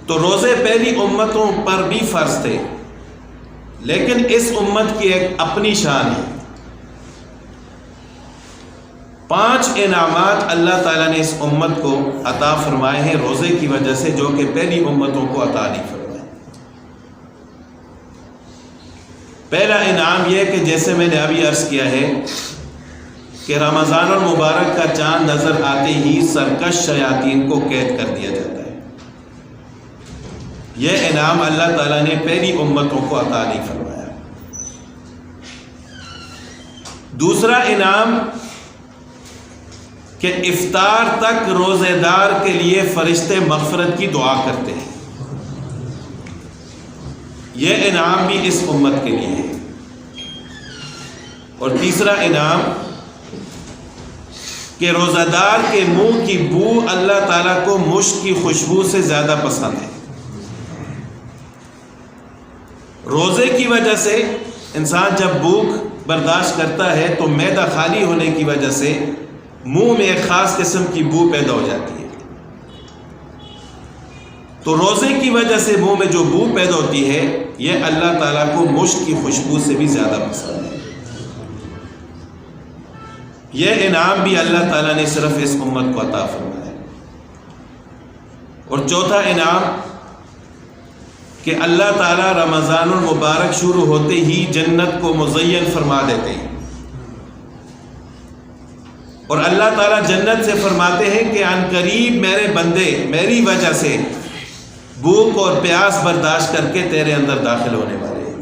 تو روزے پہلی امتوں پر بھی فرض تھے، لیکن اس امت کی ایک اپنی شان ہے۔ 5 انعامات اللہ تعالیٰ نے اس امت کو عطا فرمائے ہیں روزے کی وجہ سے، جو کہ پہلی امتوں کو عطا نہیں فرمائے۔ پہلا انعام یہ کہ جیسے میں نے ابھی عرض کیا ہے کہ رمضان المبارک کا چاند نظر آتے ہی سرکش شیاطین کو قید کر دیا جاتا ہے۔ یہ انعام اللہ تعالیٰ نے پہلی امتوں کو عطا نہیں فرمایا۔ دوسرا انعام کہ افطار تک روزے دار کے لیے فرشتے مغفرت کی دعا کرتے ہیں، یہ انعام بھی اس امت کے لیے ہے۔ اور تیسرا انعام کہ روزہ دار کے منہ کی بو اللہ تعالیٰ کو مشک کی خوشبو سے زیادہ پسند ہے۔ روزے کی وجہ سے انسان جب بھوک برداشت کرتا ہے تو معدہ خالی ہونے کی وجہ سے منہ میں ایک خاص قسم کی بو پیدا ہو جاتی ہے۔ تو روزے کی وجہ سے منہ میں جو بو پیدا ہوتی ہے یہ اللہ تعالیٰ کو مشک کی خوشبو سے بھی زیادہ پسند ہے۔ یہ انعام بھی اللہ تعالیٰ نے صرف اس امت کو عطا فرمایا۔ اور چوتھا انعام کہ اللہ تعالیٰ رمضان المبارک شروع ہوتے ہی جنت کو مزین فرما دیتے ہیں، اور اللہ تعالیٰ جنت سے فرماتے ہیں کہ عن قریب میرے بندے میری وجہ سے بھوک اور پیاس برداشت کر کے تیرے اندر داخل ہونے والے ہیں۔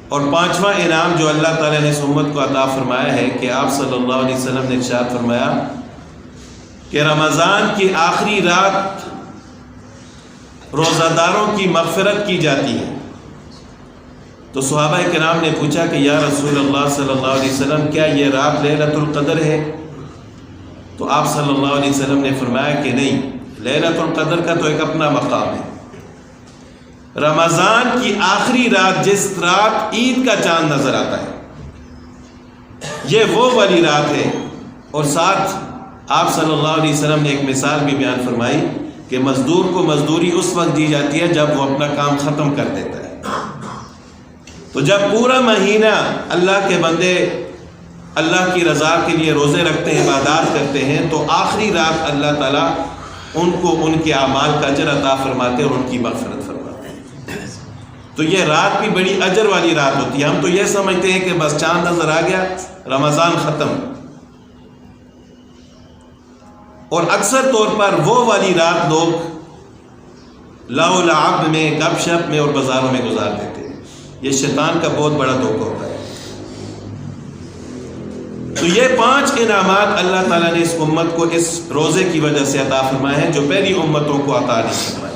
اور پانچواں انعام جو اللہ تعالیٰ نے اس امت کو عطا فرمایا ہے کہ آپ صلی اللہ علیہ وسلم نے ارشاد فرمایا کہ رمضان کی آخری رات روزہ داروں کی مغفرت کی جاتی ہے۔ تو صحابہ کرام نے پوچھا کہ یا رسول اللہ صلی اللہ علیہ وسلم کیا یہ رات لیلۃ القدر ہے؟ تو آپ صلی اللہ علیہ وسلم نے فرمایا کہ نہیں، لیلۃ القدر کا تو ایک اپنا مقام ہے۔ رمضان کی آخری رات جس رات عید کا چاند نظر آتا ہے یہ وہ والی رات ہے۔ اور ساتھ آپ صلی اللہ علیہ وسلم نے ایک مثال بھی بیان فرمائی کہ مزدور کو مزدوری اس وقت دی جاتی ہے جب وہ اپنا کام ختم کر دیتا ہے۔ تو جب پورا مہینہ اللہ کے بندے اللہ کی رضا کے لیے روزے رکھتے ہیں، عبادات کرتے ہیں، تو آخری رات اللہ تعالیٰ ان کو ان کے اعمال کا اجر عطا فرماتے ہیں اور ان کی مغفرت فرماتے ہیں۔ تو یہ رات بھی بڑی اجر والی رات ہوتی ہے۔ ہم تو یہ سمجھتے ہیں کہ بس چاند نظر آ گیا رمضان ختم، اور اکثر طور پر وہ والی رات لوگ لہو و لعب میں، گپ شپ میں اور بازاروں میں گزار دیتے ہیں۔ یہ شیطان کا بہت بڑا دھوکہ ہوتا ہے۔ تو یہ 5 انعامات اللہ تعالیٰ نے اس امت کو اس روزے کی وجہ سے عطا فرمائے ہیں جو پہلی امتوں کو عطا نہیں فرمائے۔